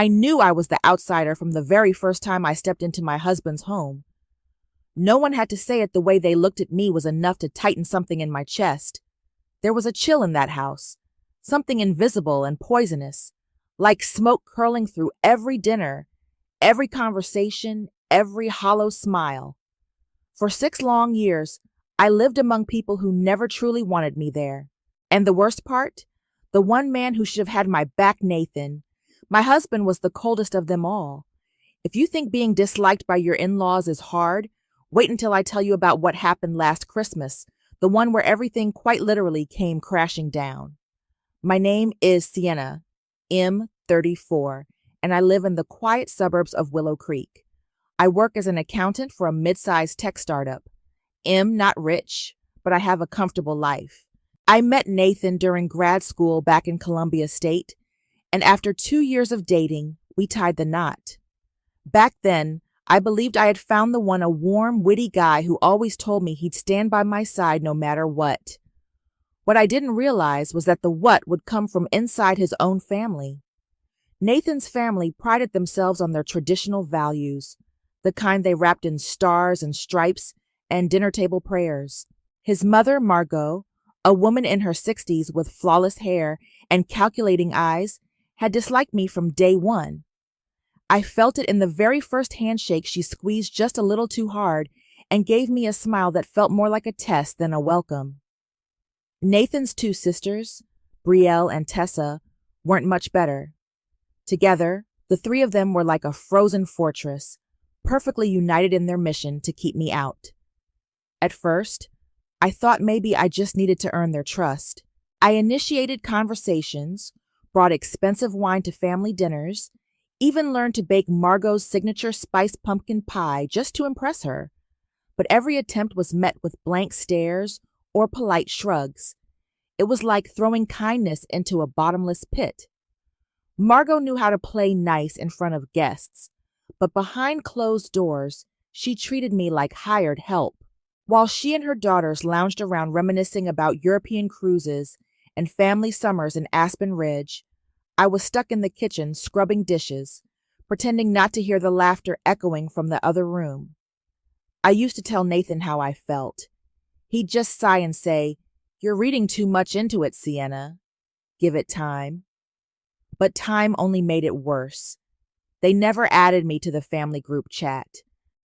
I knew I was the outsider from the very first time I stepped into my husband's home. No one had to say it. The way they looked at me was enough to tighten something in my chest. There was a chill in that house, something invisible and poisonous, like smoke curling through every dinner, every conversation, every hollow smile. For 6 long years, I lived among people who never truly wanted me there. And the worst part? The one man who should have had my back, Nathan. My husband was the coldest of them all. If you think being disliked by your in-laws is hard, wait until I tell you about what happened last Christmas, the one where everything quite literally came crashing down. My name is Sienna, M34, and I live in the quiet suburbs of Willow Creek. I work as an accountant for a mid-sized tech startup. Not rich, but I have a comfortable life. I met Nathan during grad school back in Columbia State, and after 2 years of dating, we tied the knot. Back then, I believed I had found the one, a warm, witty guy who always told me he'd stand by my side no matter what. What I didn't realize was that the what would come from inside his own family. Nathan's family prided themselves on their traditional values, the kind they wrapped in stars and stripes and dinner table prayers. His mother, Margot, a woman in her 60s with flawless hair and calculating eyes, had disliked me from day one. I felt it in the very first handshake. She squeezed just a little too hard and gave me a smile that felt more like a test than a welcome. Nathan's 2 sisters, Brielle and Tessa, weren't much better. Together, the 3 of them were like a frozen fortress, perfectly united in their mission to keep me out. At first, I thought maybe I just needed to earn their trust. I initiated conversations, brought expensive wine to family dinners, even learned to bake Margot's signature spiced pumpkin pie just to impress her. But every attempt was met with blank stares or polite shrugs. It was like throwing kindness into a bottomless pit. Margot knew how to play nice in front of guests, but behind closed doors, she treated me like hired help. While she and her daughters lounged around reminiscing about European cruises and family summers in Aspen Ridge, I was stuck in the kitchen scrubbing dishes, pretending not to hear the laughter echoing from the other room. I used to tell Nathan how I felt. He'd just sigh and say, "You're reading too much into it, Sienna. Give it time." But time only made it worse. They never added me to the family group chat.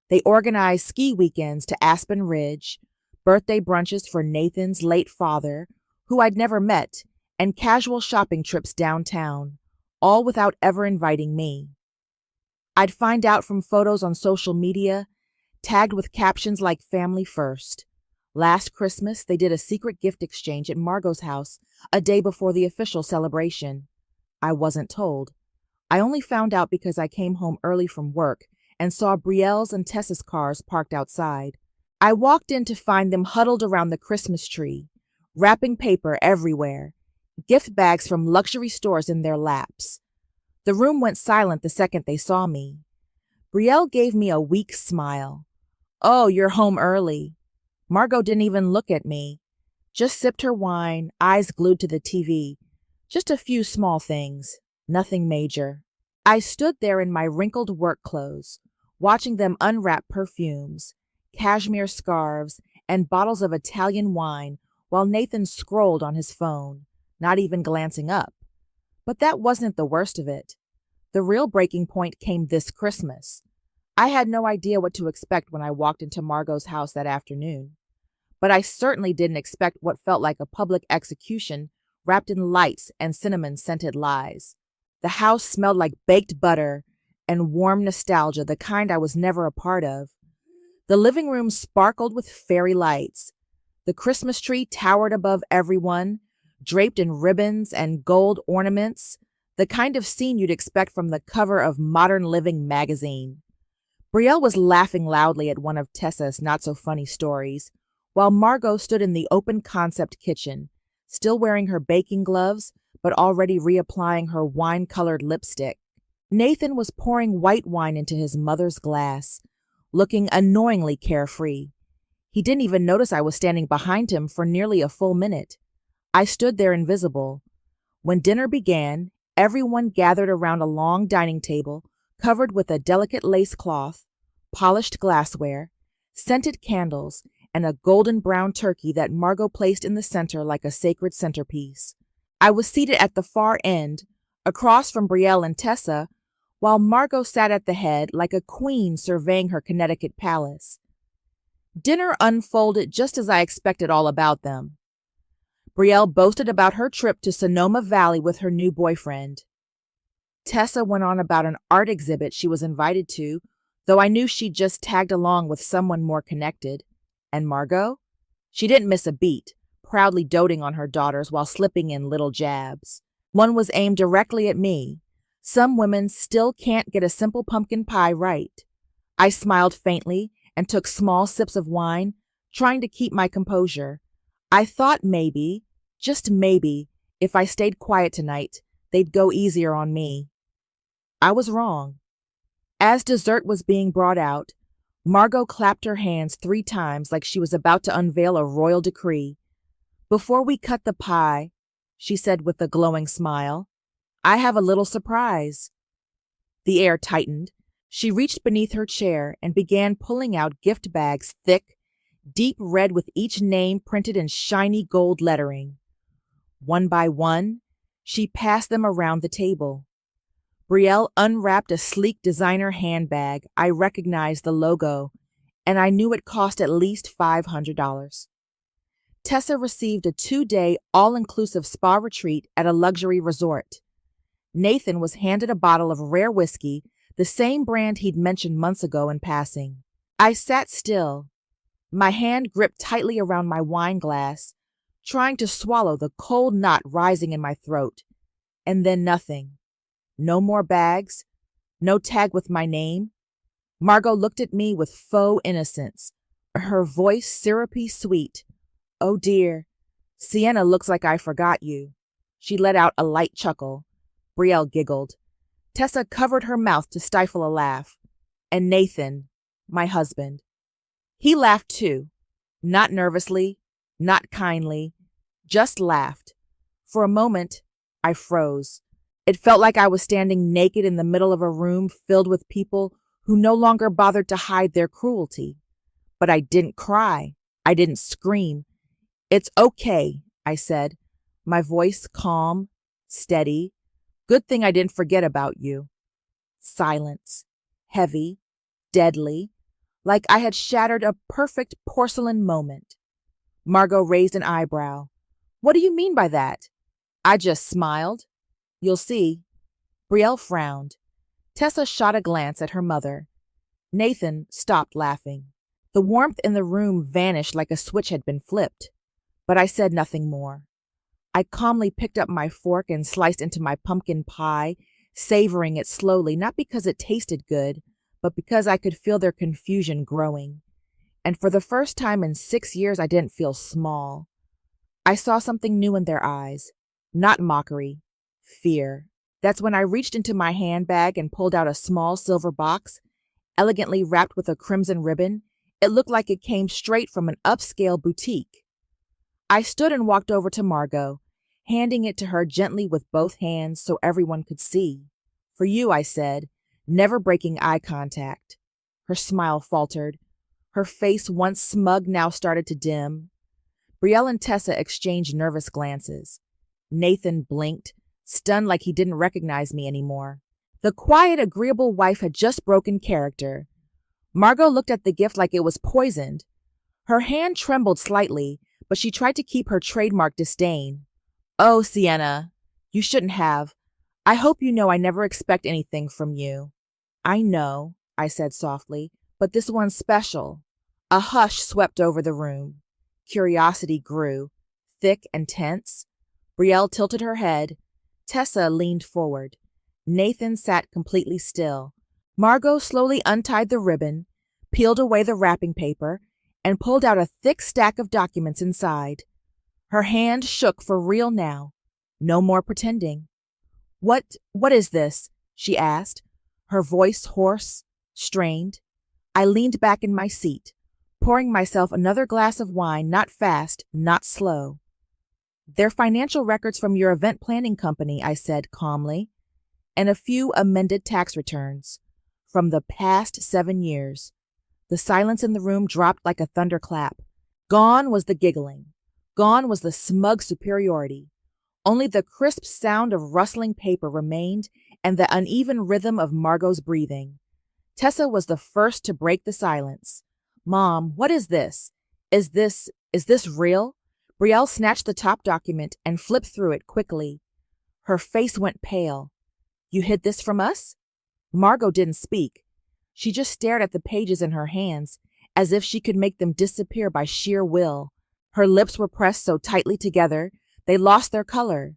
They organized ski weekends to Aspen Ridge, birthday brunches for Nathan's late father, who I'd never met, and casual shopping trips downtown, all without ever inviting me. I'd find out from photos on social media, tagged with captions like "Family First." Last Christmas, they did a secret gift exchange at Margot's house a day before the official celebration. I wasn't told. I only found out because I came home early from work and saw Brielle's and Tessa's cars parked outside. I walked in to find them huddled around the Christmas tree, wrapping paper everywhere, gift bags from luxury stores in their laps. The room went silent the second they saw me. Brielle gave me a weak smile. "Oh, you're home early." Margot didn't even look at me, just sipped her wine, eyes glued to the TV. Just a few small things, nothing major. I stood there in my wrinkled work clothes, watching them unwrap perfumes, cashmere scarves, and bottles of Italian wine while Nathan scrolled on his phone, not even glancing up. But that wasn't the worst of it. The real breaking point came this Christmas. I had no idea what to expect when I walked into Margot's house that afternoon. But I certainly didn't expect what felt like a public execution wrapped in lights and cinnamon-scented lies. The house smelled like baked butter and warm nostalgia, the kind I was never a part of. The living room sparkled with fairy lights. The Christmas tree towered above everyone, draped in ribbons and gold ornaments, the kind of scene you'd expect from the cover of Modern Living magazine. Brielle was laughing loudly at one of Tessa's not-so-funny stories, while Margot stood in the open-concept kitchen, still wearing her baking gloves, but already reapplying her wine-colored lipstick. Nathan was pouring white wine into his mother's glass, looking annoyingly carefree. He didn't even notice I was standing behind him for nearly a full minute. I stood there invisible. When dinner began, Everyone gathered around a long dining table covered with a delicate lace cloth, polished glassware, scented candles, and a golden brown turkey that Margot placed in the center like a sacred centerpiece. I was seated at the far end, across from Brielle and Tessa, while Margot sat at the head like a queen surveying her Connecticut palace. Dinner unfolded just as I expected all about them. Brielle boasted about her trip to Sonoma Valley with her new boyfriend. Tessa went on about an art exhibit she was invited to, though I knew she'd just tagged along with someone more connected. And Margot? She didn't miss a beat, proudly doting on her daughters while slipping in little jabs. One was aimed directly at me. Some women still can't get a simple pumpkin pie right. I smiled faintly and took small sips of wine, trying to keep my composure. I thought maybe, just maybe, if I stayed quiet tonight, they'd go easier on me. I was wrong. As dessert was being brought out, Margot clapped her hands 3 times like she was about to unveil a royal decree. "Before we cut the pie," she said with a glowing smile, "I have a little surprise." The air tightened. She reached beneath her chair and began pulling out gift bags thick, deep red with each name printed in shiny gold lettering. One by one, she passed them around the table. Brielle unwrapped a sleek designer handbag. I recognized the logo, and I knew it cost at least $500. Tessa received a 2-day all-inclusive spa retreat at a luxury resort. Nathan was handed a bottle of rare whiskey, the same brand he'd mentioned months ago in passing. I sat still, my hand gripped tightly around my wine glass, trying to swallow the cold knot rising in my throat. And then nothing. No more bags, no tag with my name. Margot looked at me with faux innocence, her voice syrupy sweet. "Oh dear, Sienna looks like I forgot you." She let out a light chuckle. Brielle giggled. Tessa covered her mouth to stifle a laugh. And Nathan, my husband. He laughed too, not nervously, not kindly, just laughed. For a moment, I froze. It felt like I was standing naked in the middle of a room filled with people who no longer bothered to hide their cruelty. But I didn't cry. I didn't scream. "It's okay," I said, my voice calm, steady. "Good thing I didn't forget about you." Silence. Heavy. Deadly. Like I had shattered a perfect porcelain moment. Margot raised an eyebrow. "What do you mean by that?" I just smiled. "You'll see." Brielle frowned. Tessa shot a glance at her mother. Nathan stopped laughing. The warmth in the room vanished like a switch had been flipped. But I said nothing more. I calmly picked up my fork and sliced into my pumpkin pie, savoring it slowly, not because it tasted good, but because I could feel their confusion growing. And for the first time in 6 years, I didn't feel small. I saw something new in their eyes. Not mockery. Fear. That's when I reached into my handbag and pulled out a small silver box, elegantly wrapped with a crimson ribbon. It looked like it came straight from an upscale boutique. I stood and walked over to Margot, handing it to her gently with both hands so everyone could see. "For you," I said, never breaking eye contact. Her smile faltered. Her face, once smug, now started to dim. Brielle and Tessa exchanged nervous glances. Nathan blinked, stunned like he didn't recognize me anymore. The quiet, agreeable wife had just broken character. Margot looked at the gift like it was poisoned. Her hand trembled slightly, but she tried to keep her trademark disdain. "Oh, Sienna, you shouldn't have. I hope you know I never expect anything from you." "I know," I said softly, "but this one's special." A hush swept over the room. Curiosity grew, thick and tense. Brielle tilted her head. Tessa leaned forward. Nathan sat completely still. Margot slowly untied the ribbon, peeled away the wrapping paper, and pulled out a thick stack of documents inside. Her hand shook for real now. No more pretending. What is this?" she asked, her voice hoarse, strained. I leaned back in my seat, pouring myself another glass of wine, not fast, not slow. They're financial records from your event planning company, I said calmly, and a few amended tax returns from the past 7 years. The silence in the room dropped like a thunderclap. Gone was the giggling. Gone was the smug superiority. Only the crisp sound of rustling paper remained and the uneven rhythm of Margot's breathing. Tessa was the first to break the silence. Mom, what is this? Is this real? Brielle snatched the top document and flipped through it quickly. Her face went pale. You hid this from us? Margot didn't speak. She just stared at the pages in her hands, as if she could make them disappear by sheer will. Her lips were pressed so tightly together, they lost their color.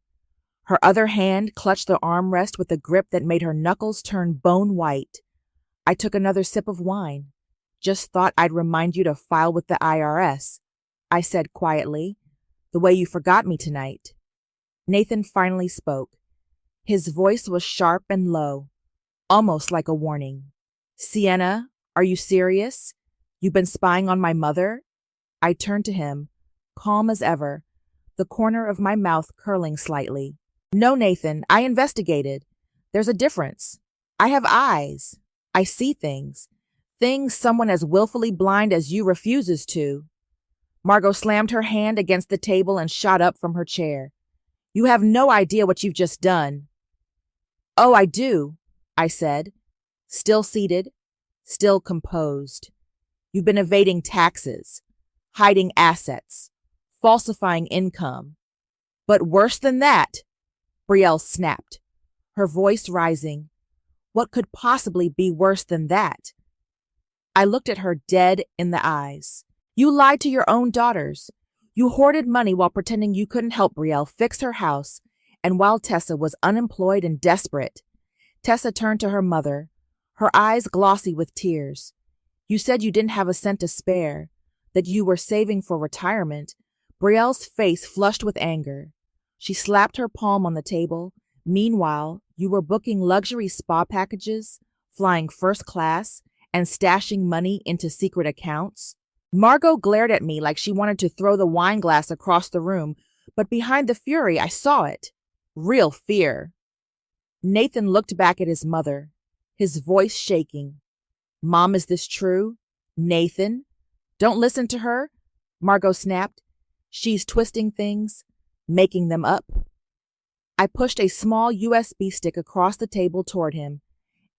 Her other hand clutched the armrest with a grip that made her knuckles turn bone white. I took another sip of wine. Just thought I'd remind you to file with the IRS, I said quietly, the way you forgot me tonight. Nathan finally spoke. His voice was sharp and low, almost like a warning. Sienna, are you serious? You've been spying on my mother? I turned to him, calm as ever, the corner of my mouth curling slightly. No, Nathan, I investigated. There's a difference. I have eyes. I see things. Things someone as willfully blind as you refuses to. Margot slammed her hand against the table and shot up from her chair. You have no idea what you've just done. Oh, I do, I said, still seated, still composed. You've been evading taxes, hiding assets, falsifying income. But worse than that, Brielle snapped, her voice rising. What could possibly be worse than that? I looked at her dead in the eyes. You lied to your own daughters. You hoarded money while pretending you couldn't help Brielle fix her house, and while Tessa was unemployed and desperate. Tessa turned to her mother, her eyes glossy with tears. You said you didn't have a cent to spare, that you were saving for retirement. Brielle's face flushed with anger. She slapped her palm on the table. Meanwhile, you were booking luxury spa packages, flying first class, and stashing money into secret accounts. Margot glared at me like she wanted to throw the wine glass across the room, but behind the fury I saw it. Real fear. Nathan looked back at his mother, his voice shaking. Mom, is this true? Nathan? Don't listen to her, Margot snapped. She's twisting things, making them up. I pushed a small USB stick across the table toward him.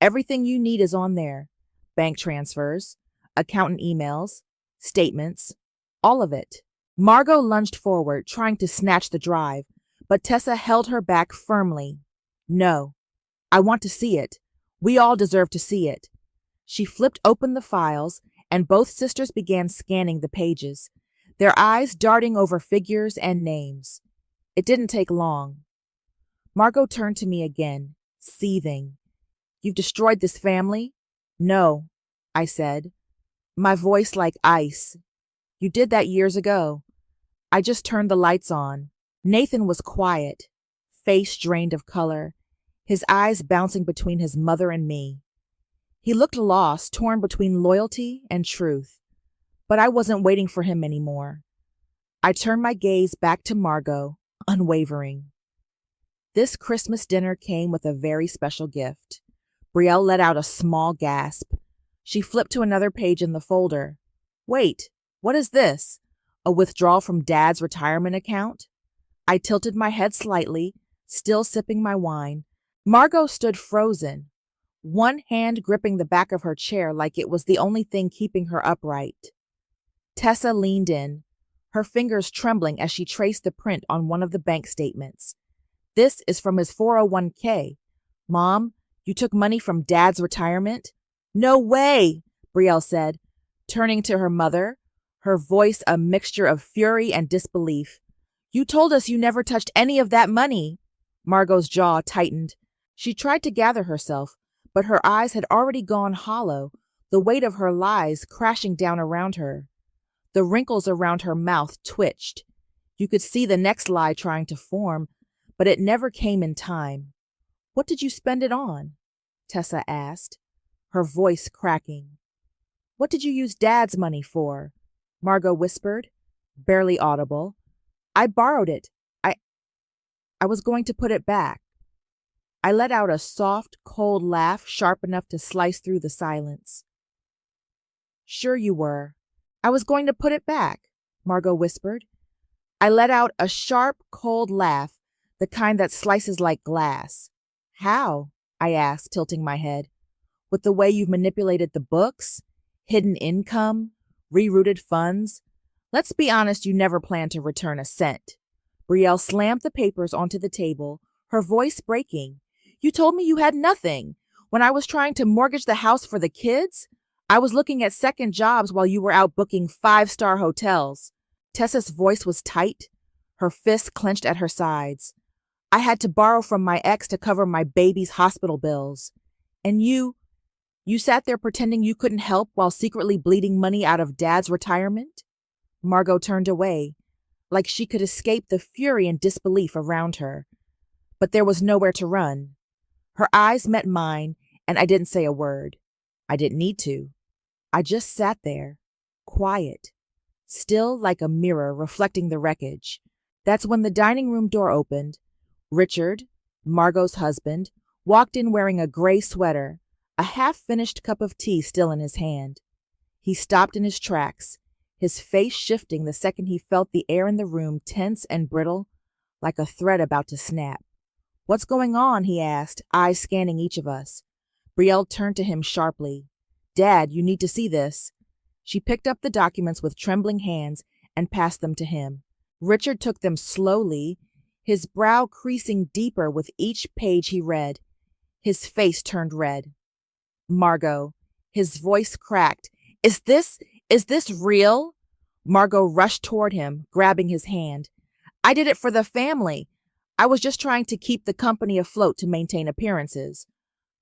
Everything you need is on there. Bank transfers, accountant emails, statements, all of it. Margot lunged forward, trying to snatch the drive, but Tessa held her back firmly. No, I want to see it. We all deserve to see it. She flipped open the files, and both sisters began scanning the pages, their eyes darting over figures and names. It didn't take long. Margot turned to me again, seething. You've destroyed this family? No, I said, my voice like ice. You did that years ago. I just turned the lights on. Nathan was quiet, face drained of color, his eyes bouncing between his mother and me. He looked lost, torn between loyalty and truth. But I wasn't waiting for him anymore. I turned my gaze back to Margot, unwavering. This Christmas dinner came with a very special gift. Brielle let out a small gasp. She flipped to another page in the folder. Wait, what is this? A withdrawal from Dad's retirement account? I tilted my head slightly, still sipping my wine. Margot stood frozen, one hand gripping the back of her chair like it was the only thing keeping her upright. Tessa leaned in, her fingers trembling as she traced the print on one of the bank statements. This is from his 401k. Mom, you took money from Dad's retirement? No way, Brielle said, turning to her mother, her voice a mixture of fury and disbelief. You told us you never touched any of that money. Margot's jaw tightened. She tried to gather herself, but her eyes had already gone hollow, the weight of her lies crashing down around her. The wrinkles around her mouth twitched. You could see the next lie trying to form, but it never came in time. What did you spend it on? Tessa asked, her voice cracking. What did you use Dad's money for? Margot whispered, barely audible. I borrowed it. I was going to put it back. I let out a soft, cold laugh sharp enough to slice through the silence. Sure you were. I was going to put it back, Margot whispered. I let out a sharp, cold laugh, the kind that slices like glass. How? I asked, tilting my head. With the way you've manipulated the books, hidden income, rerouted funds. Let's be honest, you never planned to return a cent. Brielle slammed the papers onto the table, her voice breaking. You told me you had nothing. When I was trying to mortgage the house for the kids, I was looking at second jobs while you were out booking 5-star hotels. Tessa's voice was tight, her fists clenched at her sides. I had to borrow from my ex to cover my baby's hospital bills. And you sat there pretending you couldn't help while secretly bleeding money out of Dad's retirement? Margot turned away, like she could escape the fury and disbelief around her. But there was nowhere to run. Her eyes met mine, and I didn't say a word. I didn't need to. I just sat there, quiet, still like a mirror reflecting the wreckage. That's when the dining room door opened. Richard, Margot's husband, walked in wearing a gray sweater, a half-finished cup of tea still in his hand. He stopped in his tracks, his face shifting the second he felt the air in the room tense and brittle, like a thread about to snap. What's going on? He asked, eyes scanning each of us. Brielle turned to him sharply. Dad, you need to see this. She picked up the documents with trembling hands and passed them to him. Richard took them slowly, his brow creasing deeper with each page he read. His face turned red. Margot, his voice cracked. Is this real? Margot rushed toward him, grabbing his hand. I did it for the family. I was just trying to keep the company afloat to maintain appearances.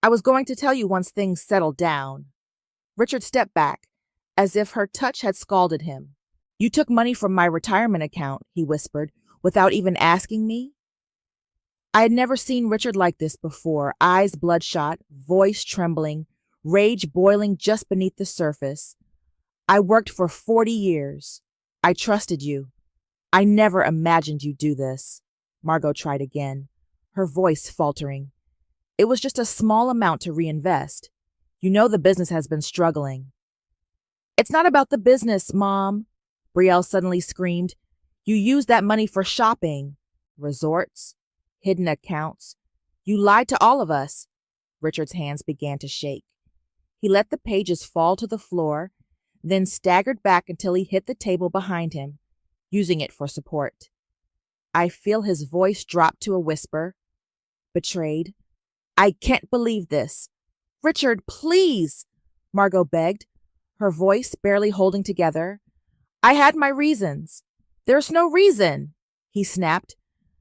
I was going to tell you once things settled down. Richard stepped back, as if her touch had scalded him. You took money from my retirement account, he whispered, without even asking me. I had never seen Richard like this before, eyes bloodshot, voice trembling, rage boiling just beneath the surface. I worked for 40 years. I trusted you. I never imagined you'd do this. Margot tried again, her voice faltering. It was just a small amount to reinvest. You know the business has been struggling. It's not about the business, Mom, Brielle suddenly screamed. You used that money for shopping, resorts, hidden accounts. You lied to all of us. Richard's hands began to shake. He let the pages fall to the floor, then staggered back until he hit the table behind him, using it for support. I feel his voice drop to a whisper. Betrayed. I can't believe this. Richard, please, Margot begged, her voice barely holding together. I had my reasons. There's no reason, he snapped.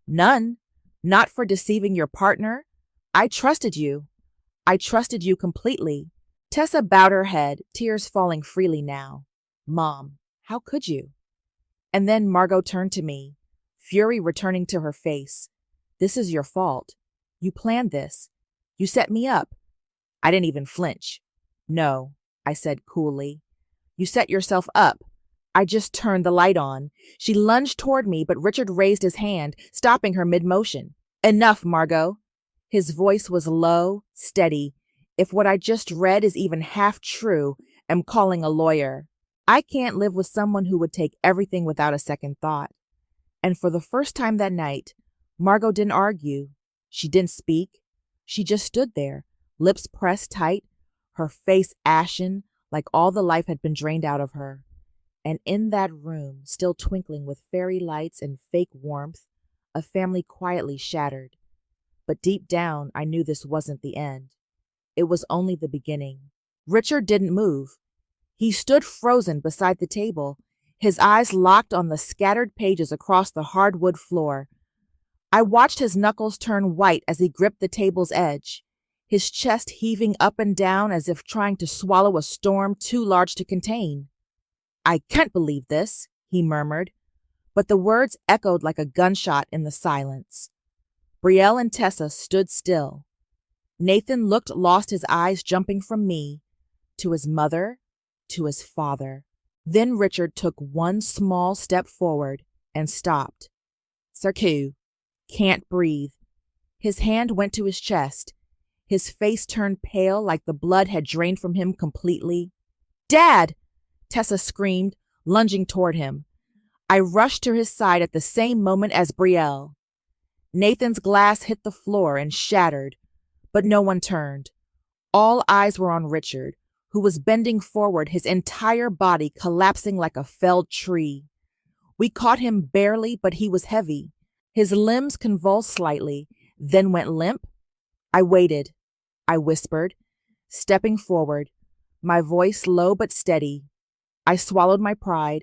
None. Not for deceiving your partner. I trusted you. I trusted you completely. Tessa bowed her head, tears falling freely now. Mom, how could you? And then Margot turned to me, fury returning to her face. This is your fault. You planned this. You set me up. I didn't even flinch. No, I said coolly. You set yourself up. I just turned the light on. She lunged toward me, but Richard raised his hand, stopping her mid-motion. Enough, Margot. His voice was low, steady. If what I just read is even half true, I'm calling a lawyer. I can't live with someone who would take everything without a second thought. And for the first time that night, Margot didn't argue. She didn't speak. She just stood there, lips pressed tight, her face ashen, like all the life had been drained out of her. And in that room, still twinkling with fairy lights and fake warmth, a family quietly shattered. But deep down, I knew this wasn't the end. It was only the beginning. Richard didn't move. He stood frozen beside the table, his eyes locked on the scattered pages across the hardwood floor. I watched his knuckles turn white as he gripped the table's edge, his chest heaving up and down as if trying to swallow a storm too large to contain. I can't believe this, he murmured, but the words echoed like a gunshot in the silence. Brielle and Tessa stood still. Nathan looked lost, his eyes jumping from me to his mother, to his father. Then Richard took one small step forward and stopped. Sarku, Can't breathe. His hand went to his chest. His face turned pale like the blood had drained from him completely. Dad! Tessa screamed, lunging toward him. I rushed to his side at the same moment as Brielle. Nathan's glass hit the floor and shattered, but no one turned. All eyes were on Richard, who was bending forward, his entire body collapsing like a felled tree. We caught him barely, but he was heavy. His limbs convulsed slightly, then went limp. I waited, I whispered, stepping forward, my voice low but steady. I swallowed my pride.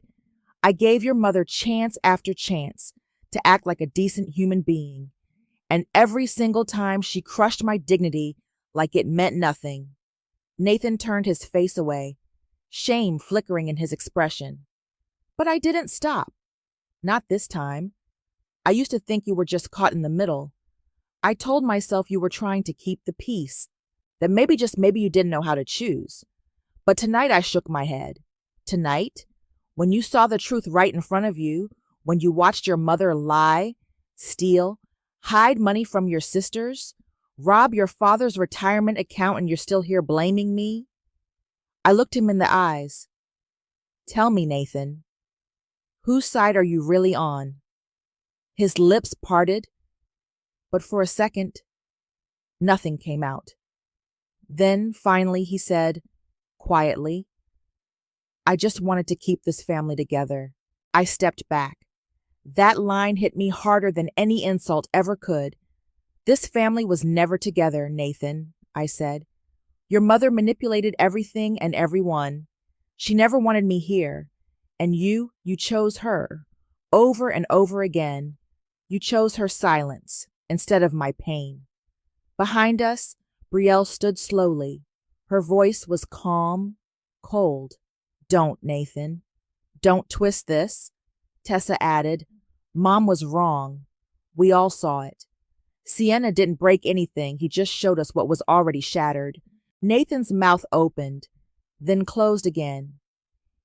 I gave your mother chance after chance to act like a decent human being, and every single time she crushed my dignity like it meant nothing. Nathan turned his face away, shame flickering in his expression. But I didn't stop. Not this time. I used to think you were just caught in the middle. I told myself you were trying to keep the peace, that maybe you didn't know how to choose. But tonight I shook my head. Tonight, when you saw the truth right in front of you, when you watched your mother lie, steal, hide money from your sisters, rob your father's retirement account, and you're still here blaming me? I looked him in the eyes. Tell me, Nathan, whose side are you really on? His lips parted, but for a second, nothing came out. Then, finally, he said, quietly, I just wanted to keep this family together. I stepped back. That line hit me harder than any insult ever could. This family was never together, Nathan, I said. Your mother manipulated everything and everyone. She never wanted me here. And you chose her. Over and over again. You chose her silence instead of my pain. Behind us, Brielle stood slowly. Her voice was calm, cold. Don't, Nathan. Don't twist this. Tessa added, Mom was wrong. We all saw it. Sienna didn't break anything. He just showed us what was already shattered. Nathan's mouth opened, then closed again.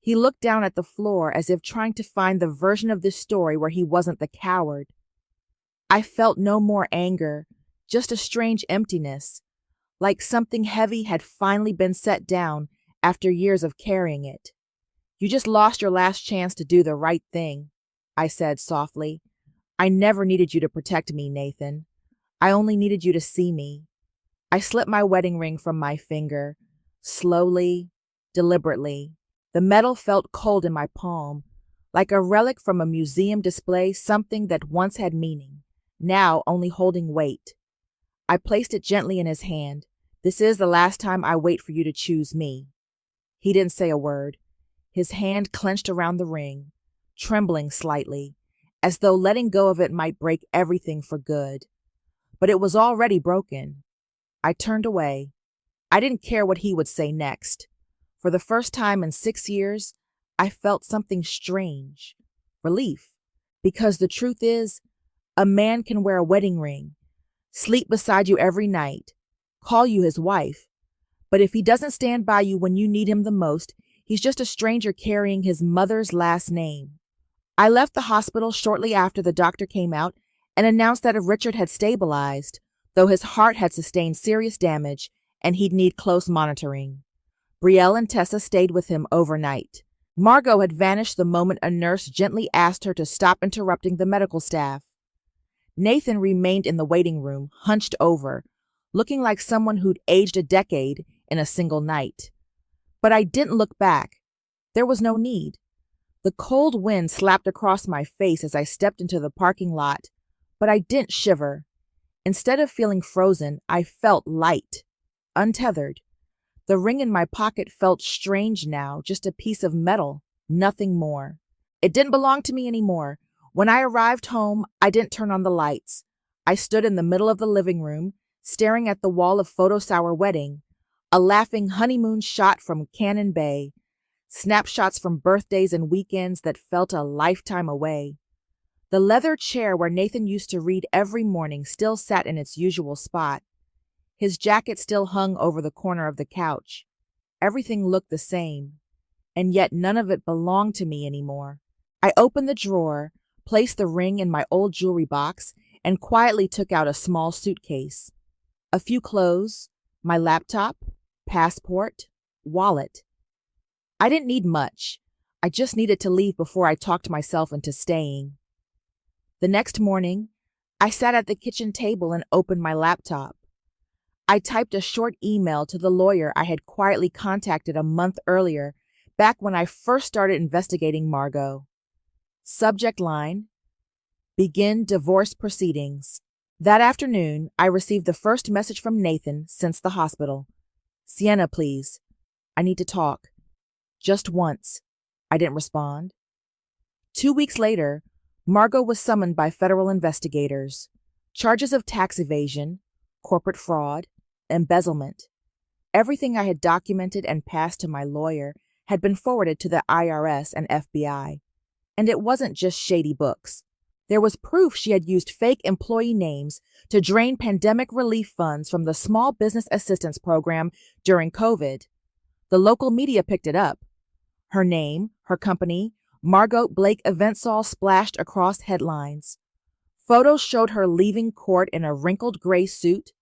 He looked down at the floor as if trying to find the version of this story where he wasn't the coward. I felt no more anger, just a strange emptiness, like something heavy had finally been set down after years of carrying it. You just lost your last chance to do the right thing, I said softly. I never needed you to protect me, Nathan. I only needed you to see me. I slipped my wedding ring from my finger, slowly, deliberately. The metal felt cold in my palm, like a relic from a museum display, something that once had meaning, now only holding weight. I placed it gently in his hand. This is the last time I wait for you to choose me. He didn't say a word. His hand clenched around the ring, trembling slightly, as though letting go of it might break everything for good. But it was already broken. I turned away. I didn't care what he would say next. For the first time in 6 years, I felt something strange. Relief. Because the truth is, a man can wear a wedding ring, sleep beside you every night, call you his wife. But if he doesn't stand by you when you need him the most, he's just a stranger carrying his mother's last name. I left the hospital shortly after the doctor came out and announced that Richard had stabilized, though his heart had sustained serious damage and he'd need close monitoring. Brielle and Tessa stayed with him overnight. Margot had vanished the moment a nurse gently asked her to stop interrupting the medical staff. Nathan remained in the waiting room, hunched over, looking like someone who'd aged a decade in a single night. But I didn't look back. There was no need. The cold wind slapped across my face as I stepped into the parking lot, but I didn't shiver. Instead of feeling frozen, I felt light, untethered. The ring in my pocket felt strange now, just a piece of metal, nothing more. It didn't belong to me anymore. When I arrived home, I didn't turn on the lights. I stood in the middle of the living room, staring at the wall of photos our wedding, a laughing honeymoon shot from Cannon Bay, snapshots from birthdays and weekends that felt a lifetime away. The leather chair where Nathan used to read every morning still sat in its usual spot. His jacket still hung over the corner of the couch. Everything looked the same, and yet none of it belonged to me anymore. I opened the drawer, placed the ring in my old jewelry box, and quietly took out a small suitcase. A few clothes, my laptop, passport, wallet. I didn't need much. I just needed to leave before I talked myself into staying. The next morning, I sat at the kitchen table and opened my laptop. I typed a short email to the lawyer I had quietly contacted a month earlier, back when I first started investigating Margot. Subject line: Begin divorce proceedings. That afternoon, I received the first message from Nathan since the hospital. Sienna, please. I need to talk. Just once. I didn't respond. 2 weeks later, Margot was summoned by federal investigators. Charges of tax evasion, corporate fraud, embezzlement. Everything I had documented and passed to my lawyer had been forwarded to the IRS and FBI. And it wasn't just shady books. There was proof she had used fake employee names to drain pandemic relief funds from the Small Business Assistance Program during COVID. The local media picked it up. Her name, her company, Margot Blake Eventsol splashed across headlines. Photos showed her leaving court in a wrinkled gray suit,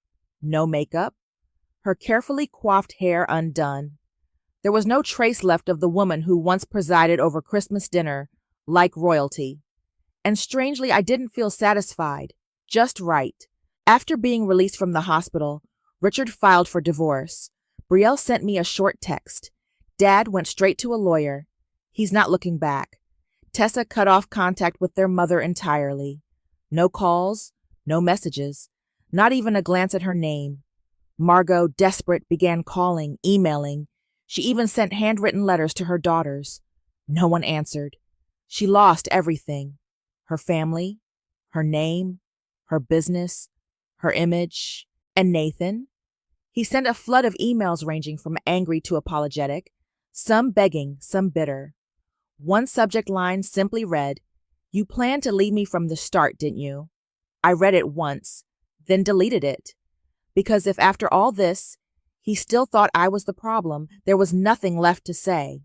no makeup, her carefully coiffed hair undone. There was no trace left of the woman who once presided over Christmas dinner, like royalty. And strangely, I didn't feel satisfied, just right. After being released from the hospital, Richard filed for divorce. Brielle sent me a short text. Dad went straight to a lawyer. He's not looking back. Tessa cut off contact with their mother entirely. No calls, no messages, not even a glance at her name. Margot, desperate, began calling, emailing. She even sent handwritten letters to her daughters. No one answered. She lost everything. Her family, her name, her business, her image, and Nathan. He sent a flood of emails ranging from angry to apologetic, some begging, some bitter. One subject line simply read, "You planned to leave me from the start, didn't you?" I read it once, then deleted it. Because if after all this, he still thought I was the problem, there was nothing left to say.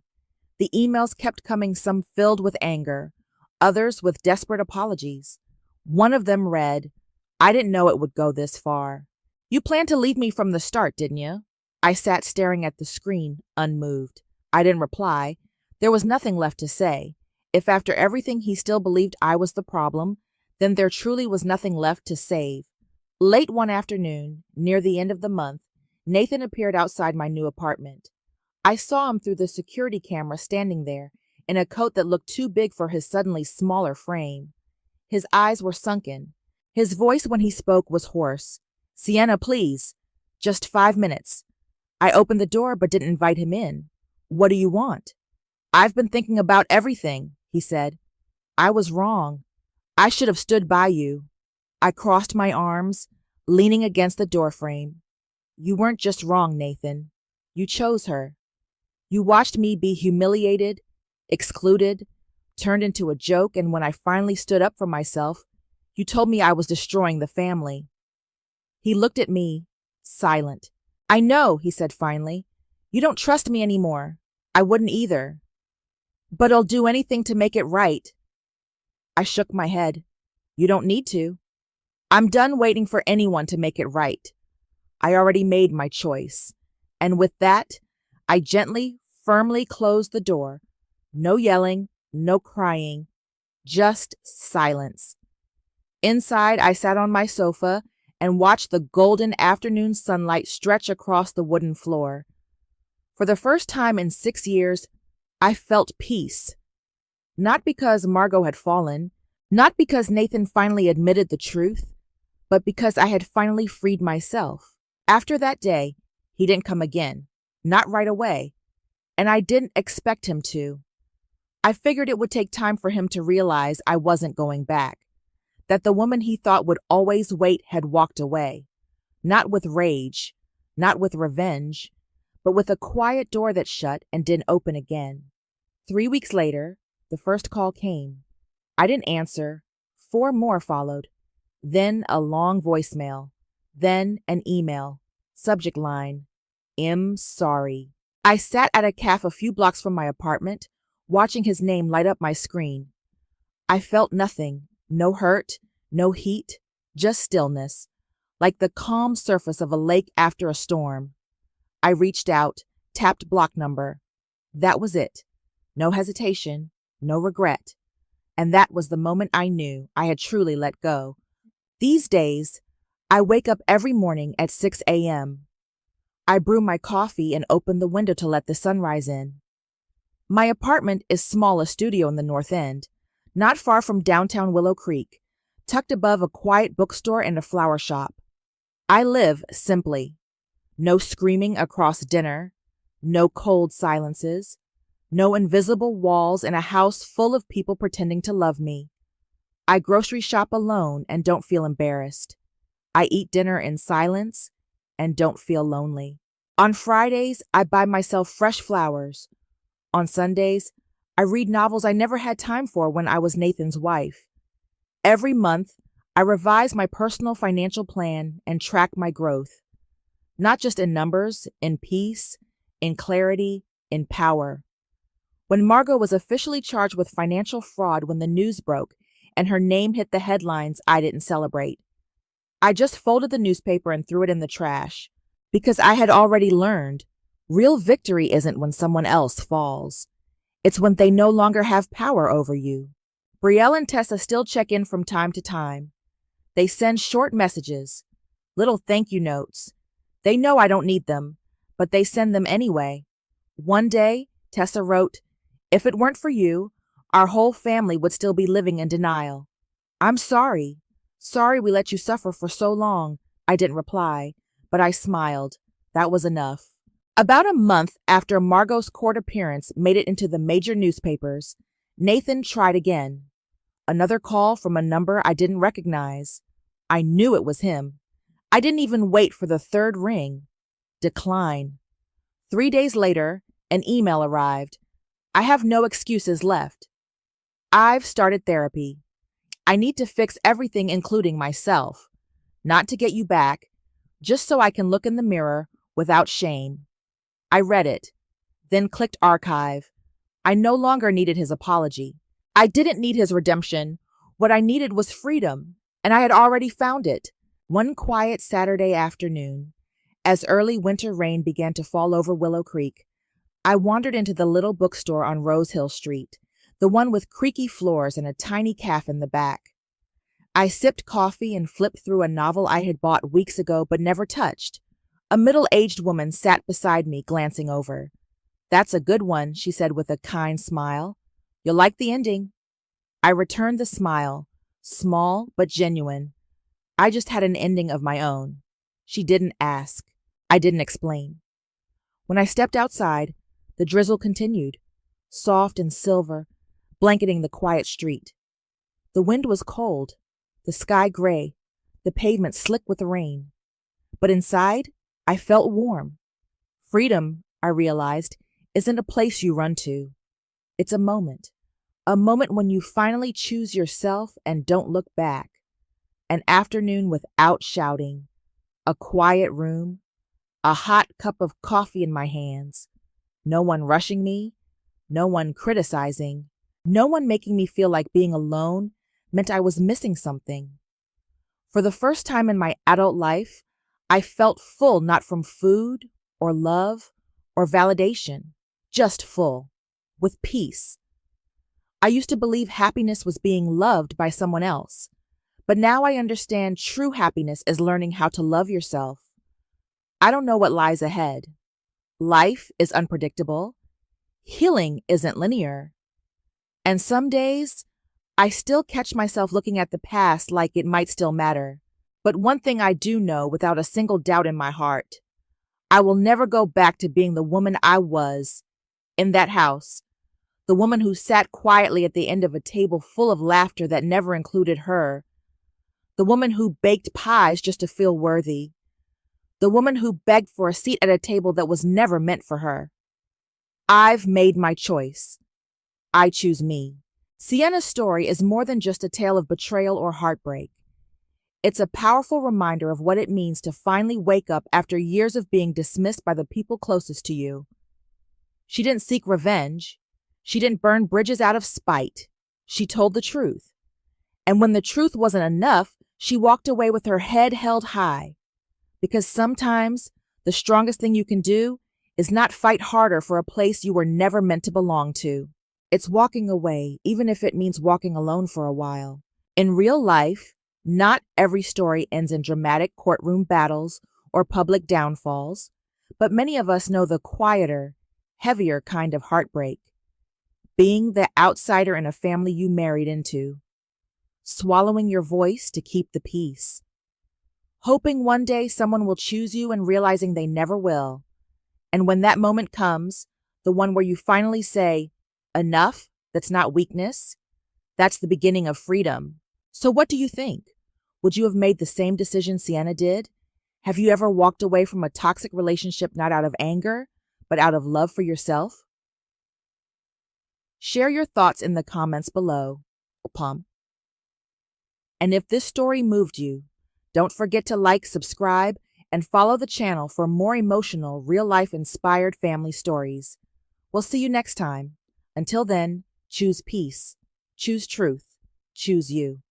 The emails kept coming, some filled with anger, others with desperate apologies. One of them read, "I didn't know it would go this far. You planned to leave me from the start, didn't you?" I sat staring at the screen, unmoved. I didn't reply. There was nothing left to say. If after everything he still believed I was the problem, then there truly was nothing left to save. Late one afternoon, near the end of the month, Nathan appeared outside my new apartment. I saw him through the security camera standing there, in a coat that looked too big for his suddenly smaller frame. His eyes were sunken. His voice when he spoke was hoarse. "Sienna, please. Just 5 minutes." I opened the door but didn't invite him in. "What do you want?" "I've been thinking about everything," he said. "I was wrong. I should have stood by you." I crossed my arms, leaning against the doorframe. "You weren't just wrong, Nathan. You chose her. You watched me be humiliated, excluded, turned into a joke, and when I finally stood up for myself, you told me I was destroying the family." He looked at me, silent. "I know," he said finally. "You don't trust me anymore. I wouldn't either. But I'll do anything to make it right." I shook my head. "You don't need to. I'm done waiting for anyone to make it right. I already made my choice." And with that, I gently, firmly closed the door. No yelling, no crying, just silence. Inside, I sat on my sofa and watched the golden afternoon sunlight stretch across the wooden floor. For the first time in 6 years, I felt peace. Not because Margot had fallen, not because Nathan finally admitted the truth, but because I had finally freed myself. After that day, he didn't come again, not right away, and I didn't expect him to. I figured it would take time for him to realize I wasn't going back, that the woman he thought would always wait had walked away, not with rage, not with revenge, but with a quiet door that shut and didn't open again. 3 weeks later, the first call came. I didn't answer. 4 more followed. Then a long voicemail. Then an email. Subject line, "I'm sorry." I sat at a cafe a few blocks from my apartment, watching his name light up my screen. I felt nothing. No hurt, no heat, just stillness, like the calm surface of a lake after a storm. I reached out, tapped block number. That was it. No hesitation, no regret. And that was the moment I knew I had truly let go. These days, I wake up every morning at 6 a.m. I brew my coffee and open the window to let the sunrise in. My apartment is small, a studio in the North End, not far from downtown Willow Creek, tucked above a quiet bookstore and a flower shop. I live simply. No screaming across dinner, no cold silences, no invisible walls in a house full of people pretending to love me. I grocery shop alone and don't feel embarrassed. I eat dinner in silence and don't feel lonely. On Fridays, I buy myself fresh flowers. On Sundays, I read novels I never had time for when I was Nathan's wife. Every month, I revise my personal financial plan and track my growth. Not just in numbers, in peace, in clarity, in power. When Margot was officially charged with financial fraud when the news broke and her name hit the headlines, I didn't celebrate. I just folded the newspaper and threw it in the trash, because I had already learned real victory isn't when someone else falls. It's when they no longer have power over you. Brielle and Tessa still check in from time to time. They send short messages, little thank you notes. They know I don't need them, but they send them anyway. One day, Tessa wrote, "If it weren't for you, our whole family would still be living in denial. I'm sorry. Sorry we let you suffer for so long." I didn't reply, but I smiled. That was enough. About a month after Margot's court appearance made it into the major newspapers, Nathan tried again. Another call from a number I didn't recognize. I knew it was him. I didn't even wait for the third ring. Decline. 3 days later, an email arrived. I have no excuses left. I've started therapy. I need to fix everything, including myself. Not to get you back, just so I can look in the mirror without shame. I read it, then clicked archive. I no longer needed his apology. I didn't need his redemption. What I needed was freedom, and I had already found it. One quiet Saturday afternoon, as early winter rain began to fall over Willow Creek, I wandered into the little bookstore on Rose Hill Street, the one with creaky floors and a tiny cafe in the back. I sipped coffee and flipped through a novel I had bought weeks ago but never touched. A middle-aged woman sat beside me, glancing over. "That's a good one," she said with a kind smile. "You'll like the ending." I returned the smile, small but genuine. I just had an ending of my own. She didn't ask. I didn't explain. When I stepped outside, the drizzle continued, soft and silver, blanketing the quiet street. The wind was cold, the sky gray, the pavement slick with rain. But inside, I felt warm. Freedom, I realized, isn't a place you run to. It's a moment when you finally choose yourself and don't look back. An afternoon without shouting, a quiet room, a hot cup of coffee in my hands. No one rushing me, no one criticizing, no one making me feel like being alone meant I was missing something. For the first time in my adult life, I felt full, not from food or love or validation, just full, with peace. I used to believe happiness was being loved by someone else, but now I understand true happiness is learning how to love yourself. I don't know what lies ahead. Life is unpredictable. Healing isn't linear. And some days, I still catch myself looking at the past like it might still matter. But one thing I do know without a single doubt in my heart, I will never go back to being the woman I was in that house, the woman who sat quietly at the end of a table full of laughter that never included her, the woman who baked pies just to feel worthy, the woman who begged for a seat at a table that was never meant for her. I've made my choice. I choose me. Sienna's story is more than just a tale of betrayal or heartbreak. It's a powerful reminder of what it means to finally wake up after years of being dismissed by the people closest to you. She didn't seek revenge. She didn't burn bridges out of spite. She told the truth. And when the truth wasn't enough, She walked away with her head held high, because sometimes the strongest thing you can do is not fight harder for a place you were never meant to belong to. It's walking away, even if it means walking alone for a while. In real life, not every story ends in dramatic courtroom battles or public downfalls, but many of us know the quieter, heavier kind of heartbreak. Being the outsider in a family you married into. Swallowing your voice to keep the peace. Hoping one day someone will choose you and realizing they never will. And when that moment comes, the one where you finally say, enough, that's not weakness, that's the beginning of freedom. So what do you think? Would you have made the same decision Sienna did? Have you ever walked away from a toxic relationship not out of anger, but out of love for yourself? Share your thoughts in the comments below. And if this story moved you, don't forget to like, subscribe, and follow the channel for more emotional, real-life inspired family stories. We'll see you next time. Until then, choose peace, choose truth, choose you.